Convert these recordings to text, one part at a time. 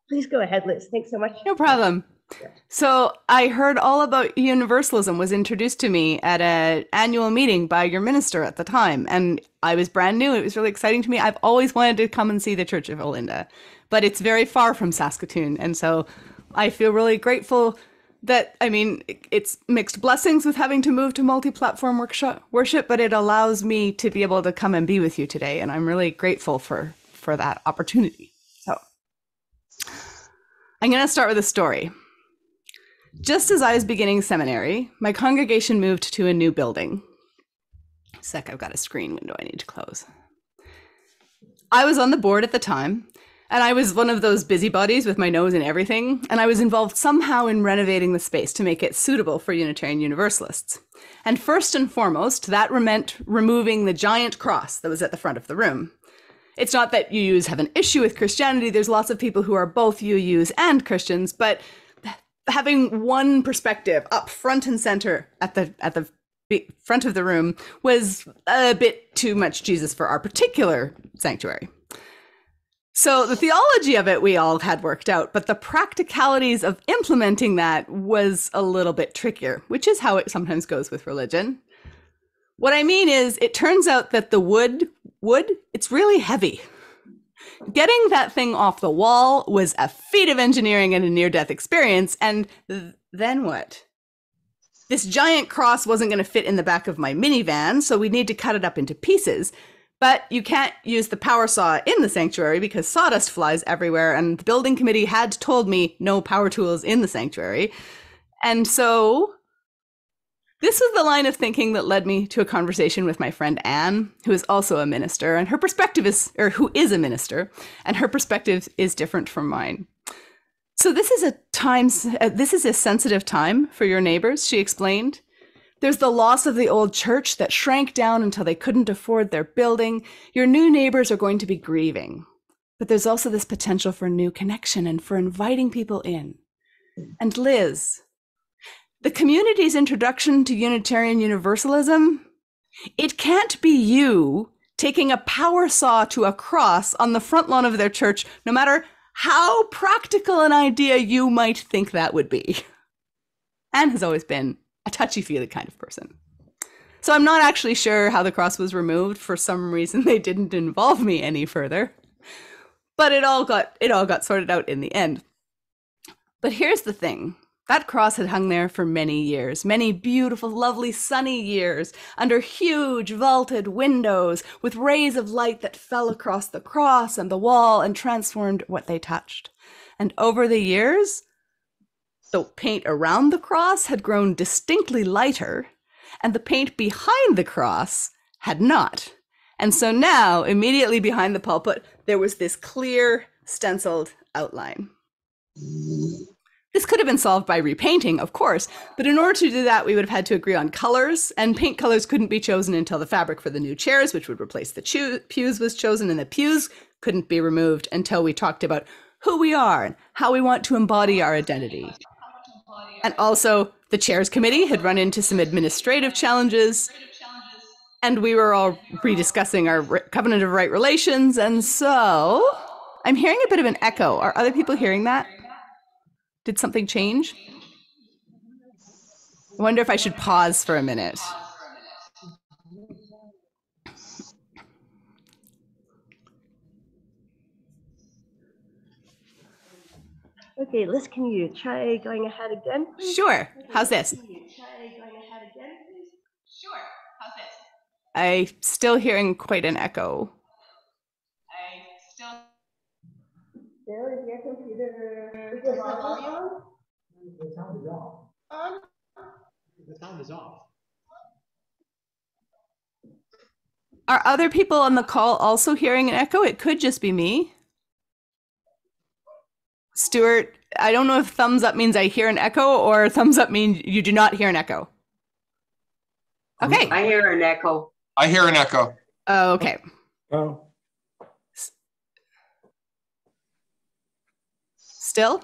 Please go ahead, Liz. Thanks so much. No problem. So I heard all about Universalism was introduced to me at an annual meeting by your minister at the time. And I was brand new. It was really exciting to me. I've always wanted to come and see the Church of Olinda, but it's very far from Saskatoon. And so I feel really grateful that, I mean, it's mixed blessings with having to move to multi-platform worship, but it allows me to be able to come and be with you today. And I'm really grateful for that opportunity. So I'm going to start with a story. Just as I was beginning seminary, my congregation moved to a new building. I've got a screen window I need to close. I was on the board at the time, and I was one of those busybodies with my nose in everything, and I was involved somehow in renovating the space to make it suitable for Unitarian Universalists. And first and foremost, that meant removing the giant cross that was at the front of the room. It's not that UUs have an issue with Christianity. There's lots of people who are both UUs and Christians, but having one perspective up front and center at the front of the room was a bit too much Jesus for our particular sanctuary. So the theology of it we all had worked out, but the practicalities of implementing that was a little bit trickier, which is how it sometimes goes with religion. What I mean is, it turns out that the wood, it's really heavy. Getting that thing off the wall was a feat of engineering and a near-death experience, and then what? This giant cross wasn't going to fit in the back of my minivan, so we need to cut it up into pieces. But you can't use the power saw in the sanctuary because sawdust flies everywhere, and the building committee had told me no power tools in the sanctuary. And so this was the line of thinking that led me to a conversation with my friend Anne, who is also a minister, and her perspective is, or who is a minister, and her perspective is different from mine. So this is a sensitive time for your neighbors, she explained. There's the loss of the old church that shrank down until they couldn't afford their building. Your new neighbors are going to be grieving. But there's also this potential for new connection and for inviting people in. And Liz, the community's introduction to Unitarian Universalism, it can't be you taking a power saw to a cross on the front lawn of their church, no matter how practical an idea you might think that would be. Anne has always been a touchy-feely kind of person. So I'm not actually sure how the cross was removed. For some reason, they didn't involve me any further. But it all got sorted out in the end. But here's the thing. That cross had hung there for many years, many beautiful, lovely, sunny years, under huge vaulted windows with rays of light that fell across the cross and the wall and transformed what they touched. And over the years, the paint around the cross had grown distinctly lighter, and the paint behind the cross had not. And so now, immediately behind the pulpit, there was this clear, stenciled outline. This could have been solved by repainting, of course, but in order to do that, we would have had to agree on colors, and paint colors couldn't be chosen until the fabric for the new chairs, which would replace the pews, was chosen, and the pews couldn't be removed until we talked about who we are and how we want to embody our identity. And also, the chairs committee had run into some administrative challenges, and we were all rediscussing our covenant of right relations, and so I'm hearing a bit of an echo. Are other people hearing that? Did something change? I wonder if I should pause for a minute. Okay, Liz, can you try going ahead again, please? Sure. How's this? I'm still hearing quite an echo. Bill, is your computer on? The sound is off. On? The sound is off. Are other people on the call also hearing an echo? It could just be me. Stuart, I don't know if thumbs up means I hear an echo or thumbs up means you do not hear an echo. Okay. I hear an echo. I hear an echo. Oh, okay. Oh. Still?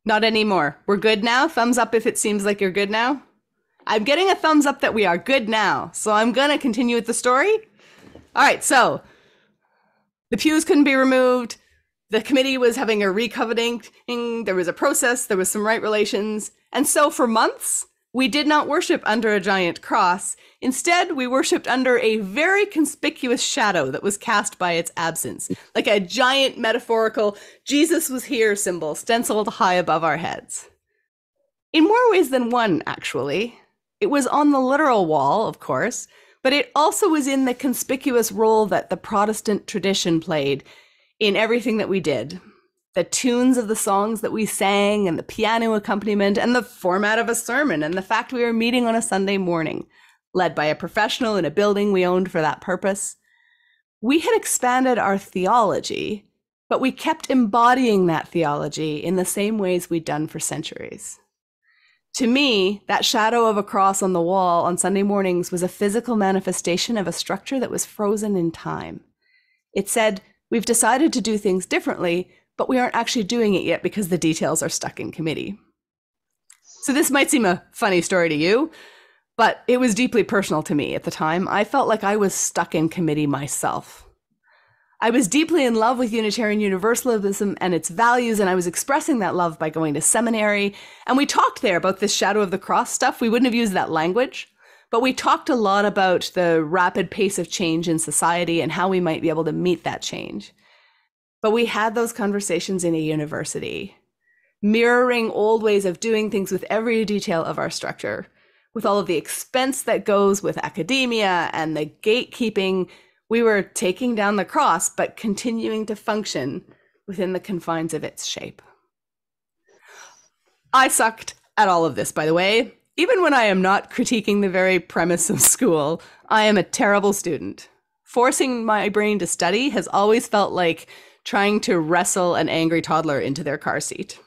Not anymore. We're good now? Thumbs up if it seems like you're good now. I'm getting a thumbs up that we are good now. So I'm going to continue with the story. All right, so The pews couldn't be removed. The committee was having a recovening. There was a process. There was some right relations. And so for months, we did not worship under a giant cross. Instead, we worshipped under a very conspicuous shadow that was cast by its absence, like a giant metaphorical Jesus was here symbol stenciled high above our heads. In more ways than one, actually. It was on the literal wall, of course, but it also was in the conspicuous role that the Protestant tradition played in everything that we did. The tunes of the songs that we sang and the piano accompaniment and the format of a sermon and the fact we were meeting on a Sunday morning, led by a professional in a building we owned for that purpose. We had expanded our theology, but we kept embodying that theology in the same ways we'd done for centuries. To me, that shadow of a cross on the wall on Sunday mornings was a physical manifestation of a structure that was frozen in time. It said, we've decided to do things differently, but we aren't actually doing it yet because the details are stuck in committee. So this might seem a funny story to you, but it was deeply personal to me at the time. I felt like I was stuck in committee myself. I was deeply in love with Unitarian Universalism and its values, and I was expressing that love by going to seminary. And we talked there about this shadow of the cross stuff. We wouldn't have used that language, but we talked a lot about the rapid pace of change in society and how we might be able to meet that change. But we had those conversations in a university, mirroring old ways of doing things with every detail of our structure, with all of the expense that goes with academia and the gatekeeping. We were taking down the cross, but continuing to function within the confines of its shape. I sucked at all of this, by the way. Even when I am not critiquing the very premise of school, I am a terrible student. Forcing my brain to study has always felt like trying to wrestle an angry toddler into their car seat.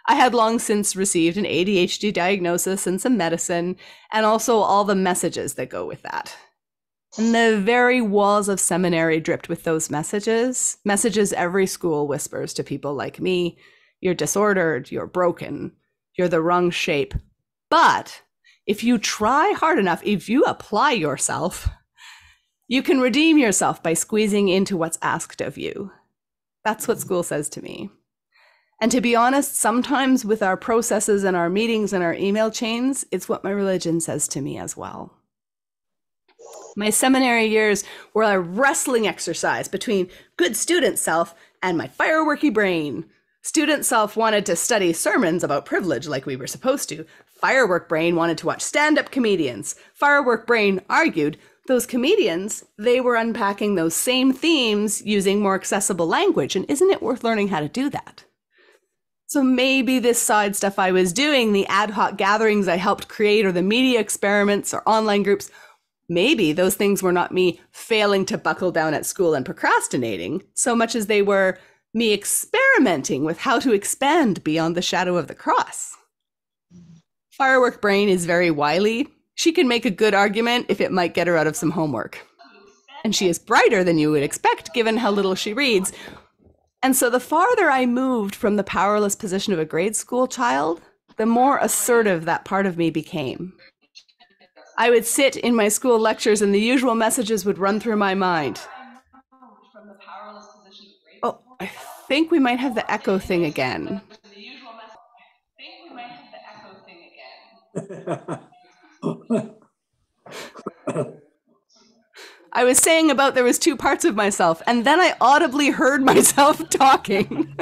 I had long since received an ADHD diagnosis and some medicine, and also all the messages that go with that. And the very walls of seminary dripped with those messages every school whispers to people like me. You're disordered, you're broken, you're the wrong shape. But if you try hard enough, if you apply yourself, you can redeem yourself by squeezing into what's asked of you. That's what school says to me. And to be honest, sometimes with our processes and our meetings and our email chains, it's what my religion says to me as well. My seminary years were a wrestling exercise between good student self and my fireworky brain. Student self wanted to study sermons about privilege like we were supposed to. Firework brain wanted to watch stand-up comedians. Firework brain argued those comedians, they were unpacking those same themes using more accessible language, and isn't it worth learning how to do that? So maybe this side stuff I was doing, the ad hoc gatherings I helped create, or the media experiments or online groups, maybe those things were not me failing to buckle down at school and procrastinating, so much as they were me experimenting with how to expand beyond the shadow of the cross. Firework brain is very wily. She can make a good argument if it might get her out of some homework. And she is brighter than you would expect given how little she reads. And so the farther I moved from the powerless position of a grade school child, the more assertive that part of me became. I would sit in my school lectures and the usual messages would run through my mind. Oh, I think we might have the echo thing again. I was saying about there was two parts of myself, and then I audibly heard myself talking.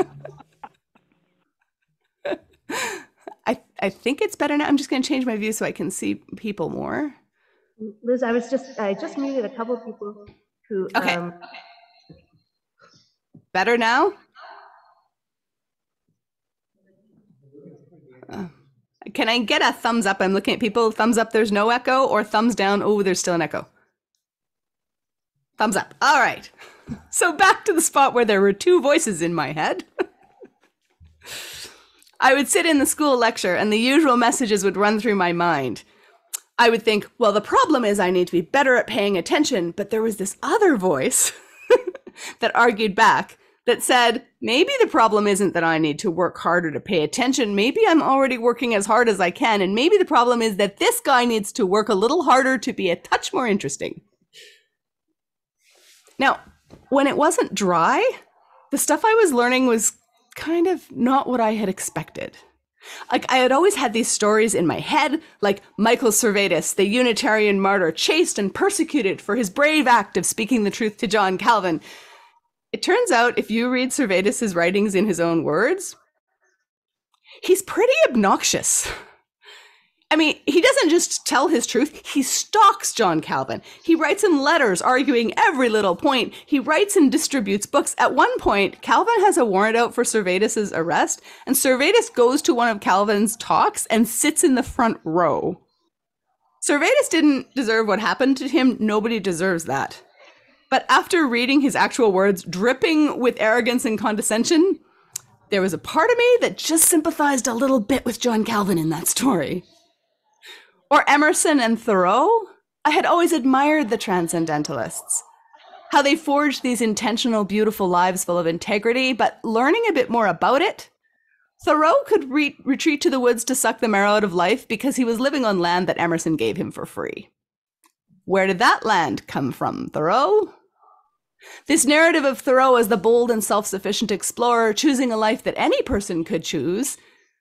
I think it's better now. I'm just going to change my view so I can see people more. Liz, I just muted a couple of people who. Okay. Better now? Can I get a thumbs up? I'm looking at people. Thumbs up, there's no echo, or thumbs down, oh, there's still an echo. Thumbs up. All right. So back to the spot where there were two voices in my head. I would sit in the school lecture and the usual messages would run through my mind. I would think, well, the problem is I need to be better at paying attention. But there was this other voice that argued back that said, maybe the problem isn't that I need to work harder to pay attention. Maybe I'm already working as hard as I can. And maybe the problem is that this guy needs to work a little harder to be a touch more interesting. Now, when it wasn't dry, the stuff I was learning was kind of not what I had expected. Like, I had always had these stories in my head, like Michael Servetus, the Unitarian martyr, chased and persecuted for his brave act of speaking the truth to John Calvin. It turns out, if you read Servetus's writings in his own words, he's pretty obnoxious. I mean, he doesn't just tell his truth, he stalks John Calvin. He writes him letters arguing every little point. He writes and distributes books. At one point, Calvin has a warrant out for Servetus's arrest, and Servetus goes to one of Calvin's talks and sits in the front row. Servetus didn't deserve what happened to him. Nobody deserves that. But after reading his actual words, dripping with arrogance and condescension, there was a part of me that just sympathized a little bit with John Calvin in that story. Or Emerson and Thoreau. I had always admired the transcendentalists, how they forged these intentional, beautiful lives full of integrity, but learning a bit more about it, Thoreau could retreat to the woods to suck the marrow out of life because he was living on land that Emerson gave him for free. Where did that land come from, Thoreau? This narrative of Thoreau as the bold and self-sufficient explorer choosing a life that any person could choose,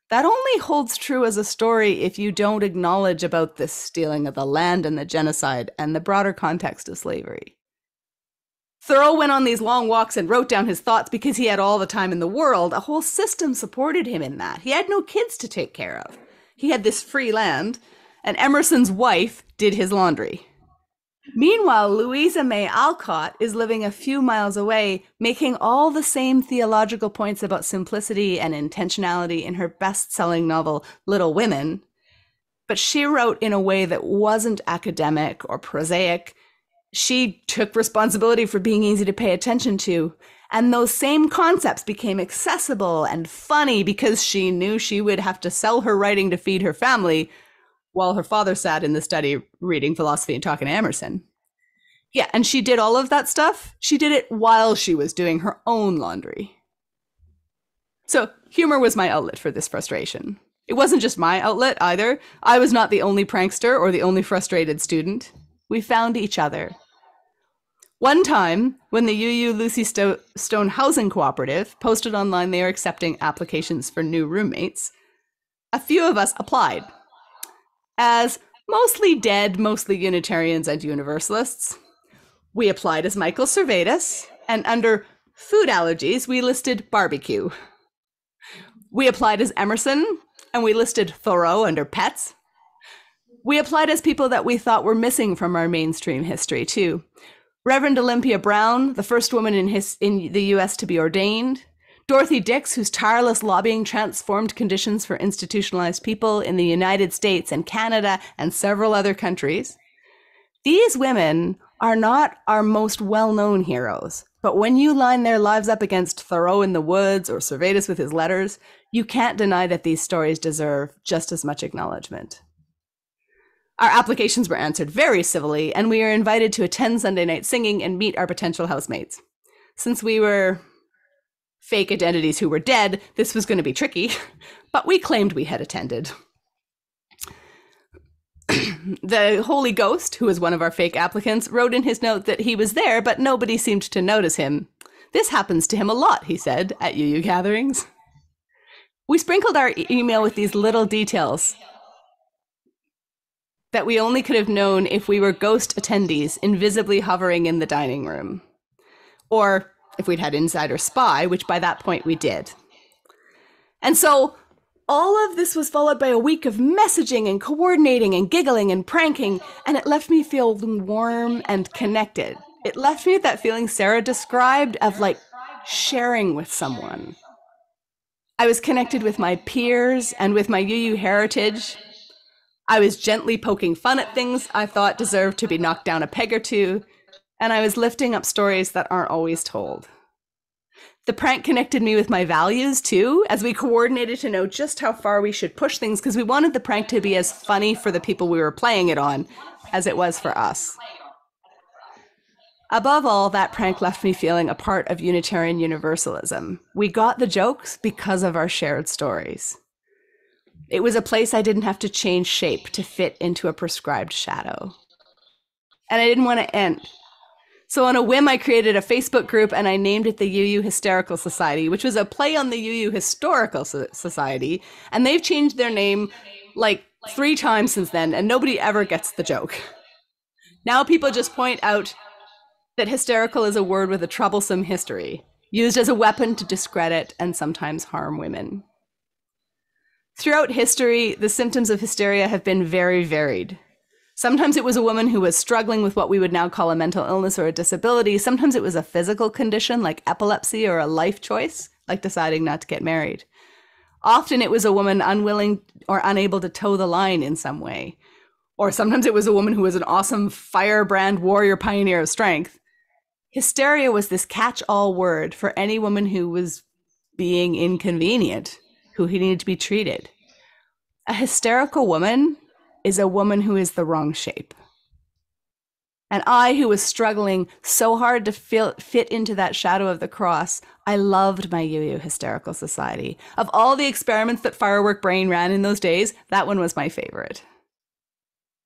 that only holds true as a story if you don't acknowledge about this stealing of the land and the genocide and the broader context of slavery. Thoreau went on these long walks and wrote down his thoughts because he had all the time in the world. A whole system supported him in that. He had no kids to take care of. He had this free land, and Emerson's wife did his laundry. Meanwhile, Louisa May Alcott is living a few miles away, making all the same theological points about simplicity and intentionality in her best-selling novel, Little Women. But she wrote in a way that wasn't academic or prosaic. She took responsibility for being easy to pay attention to. And those same concepts became accessible and funny because she knew she would have to sell her writing to feed her family, while her father sat in the study reading philosophy and talking to Emerson. Yeah, and she did all of that stuff. She did it while she was doing her own laundry. So humor was my outlet for this frustration. It wasn't just my outlet either. I was not the only prankster or the only frustrated student. We found each other. One time, when the UU Lucy Stone Housing Cooperative posted online they are accepting applications for new roommates, a few of us applied. As mostly dead, mostly Unitarians and Universalists. We applied as Michael Servetus, and under food allergies, we listed barbecue. We applied as Emerson, and we listed Thoreau under pets. We applied as people that we thought were missing from our mainstream history, too. Reverend Olympia Brown, the first woman in the U.S. to be ordained. Dorothy Dix, whose tireless lobbying transformed conditions for institutionalized people in the United States and Canada and several other countries. These women are not our most well-known heroes, but when you line their lives up against Thoreau in the woods or Servetus with his letters, you can't deny that these stories deserve just as much acknowledgement. Our applications were answered very civilly, and we were invited to attend Sunday night singing and meet our potential housemates. Since we were fake identities who were dead, this was going to be tricky, but we claimed we had attended. The Holy Ghost, who was one of our fake applicants, wrote in his note that he was there, but nobody seemed to notice him. This happens to him a lot, he said, at UU gatherings. We sprinkled our email with these little details that we only could have known if we were ghost attendees invisibly hovering in the dining room. Or if we'd had insider spy, which by that point we did. And so all of this was followed by a week of messaging and coordinating and giggling and pranking, and it left me feeling warm and connected. It left me with that feeling Sarah described of like sharing with someone. I was connected with my peers and with my UU heritage. I was gently poking fun at things I thought deserved to be knocked down a peg or two, and I was lifting up stories that aren't always told. The prank connected me with my values, too, as we coordinated to know just how far we should push things, because we wanted the prank to be as funny for the people we were playing it on as it was for us. Above all, that prank left me feeling a part of Unitarian Universalism. We got the jokes because of our shared stories. It was a place I didn't have to change shape to fit into a prescribed shadow. And I didn't want to end. So on a whim, I created a Facebook group and I named it the UU Hysterical Society, which was a play on the UU Historical Society. And they've changed their name like 3 times since then, and nobody ever gets the joke. Now people just point out that hysterical is a word with a troublesome history, used as a weapon to discredit and sometimes harm women. Throughout history, the symptoms of hysteria have been very varied. Sometimes it was a woman who was struggling with what we would now call a mental illness or a disability. Sometimes it was a physical condition like epilepsy or a life choice, like deciding not to get married. Often it was a woman unwilling or unable to toe the line in some way. Or sometimes it was a woman who was an awesome firebrand warrior pioneer of strength. Hysteria was this catch-all word for any woman who was being inconvenient, who needed to be treated. A hysterical woman is a woman who is the wrong shape. And I, who was struggling so hard to fit into that shadow of the cross, I loved my UU Hysterical Society. Of all the experiments that Firework Brain ran in those days, that one was my favorite.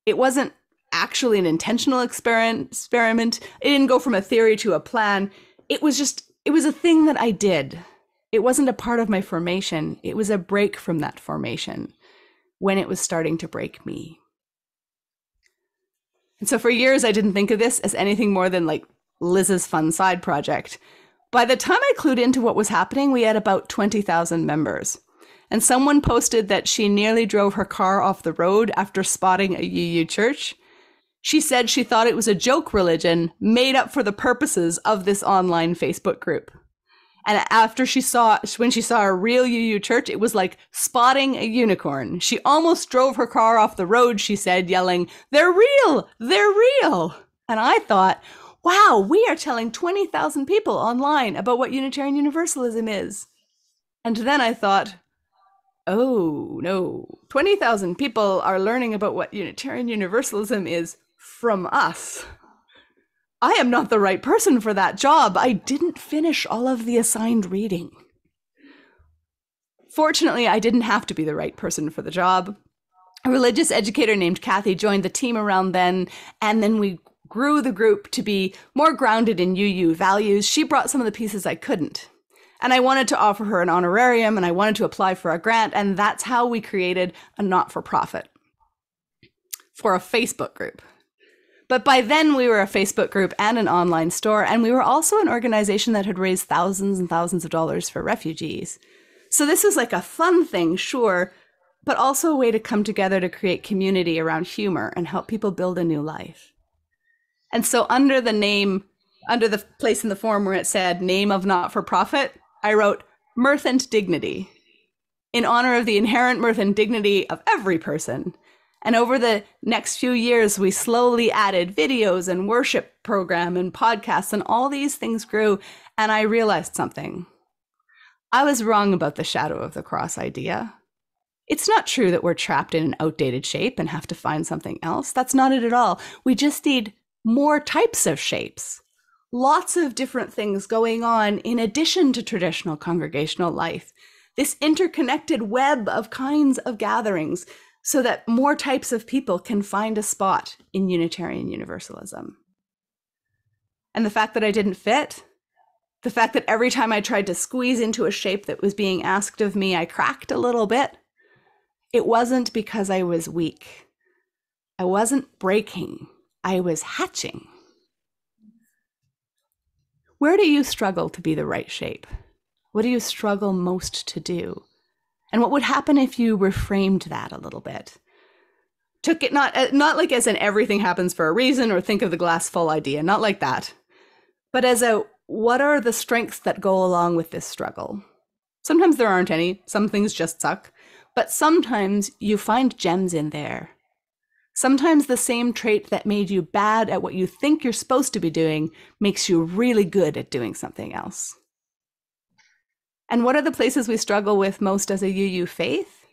It wasn't actually an intentional experiment. It didn't go from a theory to a plan. It was a thing that I did. It wasn't a part of my formation. It was a break from that formation when it was starting to break me. And so for years, I didn't think of this as anything more than like Liz's fun side project. By the time I clued into what was happening, we had about 20,000 members. And someone posted that she nearly drove her car off the road after spotting a UU church. She said she thought it was a joke religion made up for the purposes of this online Facebook group. And when she saw a real UU church, it was like spotting a unicorn. She almost drove her car off the road, she said, yelling, "They're real! They're real!" And I thought, wow, we are telling 20,000 people online about what Unitarian Universalism is. And then I thought, oh no, 20,000 people are learning about what Unitarian Universalism is from us. I am not the right person for that job. I didn't finish all of the assigned reading. Fortunately, I didn't have to be the right person for the job. A religious educator named Kathy joined the team around then, and then we grew the group to be more grounded in UU values. She brought some of the pieces I couldn't. And I wanted to offer her an honorarium, and I wanted to apply for a grant, and that's how we created a not-for-profit for a Facebook group. But by then, we were a Facebook group and an online store, and we were also an organization that had raised thousands and thousands of dollars for refugees. So this was like a fun thing, sure, but also a way to come together to create community around humor and help people build a new life. And so under the place in the form where it said name of not-for-profit, I wrote Mirth and Dignity, in honor of the inherent mirth and dignity of every person. And over the next few years, we slowly added videos and worship program and podcasts, and all these things grew. And I realized something. I was wrong about the shadow of the cross idea. It's not true that we're trapped in an outdated shape and have to find something else. That's not it at all. We just need more types of shapes. Lots of different things going on in addition to traditional congregational life. This interconnected web of kinds of gatherings, so that more types of people can find a spot in Unitarian Universalism. And the fact that I didn't fit, the fact that every time I tried to squeeze into a shape that was being asked of me, I cracked a little bit, it wasn't because I was weak. I wasn't breaking, I was hatching. Where do you struggle to be the right shape? What do you struggle most to do? And what would happen if you reframed that a little bit? Took it not like as an everything happens for a reason or think of the glass full idea, not like that, but as a what are the strengths that go along with this struggle? Sometimes there aren't any, some things just suck, but sometimes you find gems in there. Sometimes the same trait that made you bad at what you think you're supposed to be doing makes you really good at doing something else. And what are the places we struggle with most as a UU faith?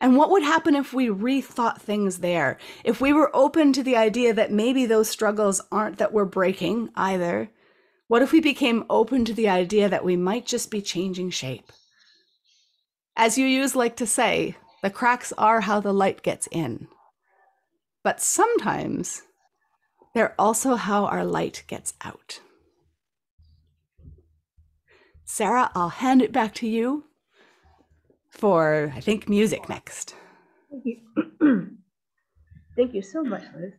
And what would happen if we rethought things there? If we were open to the idea that maybe those struggles aren't that we're breaking either? What if we became open to the idea that we might just be changing shape? As UUs like to say, the cracks are how the light gets in. But sometimes They're also how our light gets out. Sarah, I'll hand it back to you for, I think, music next. Thank you. Thank you so much, Liz.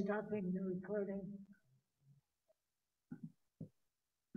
Stopping the recording.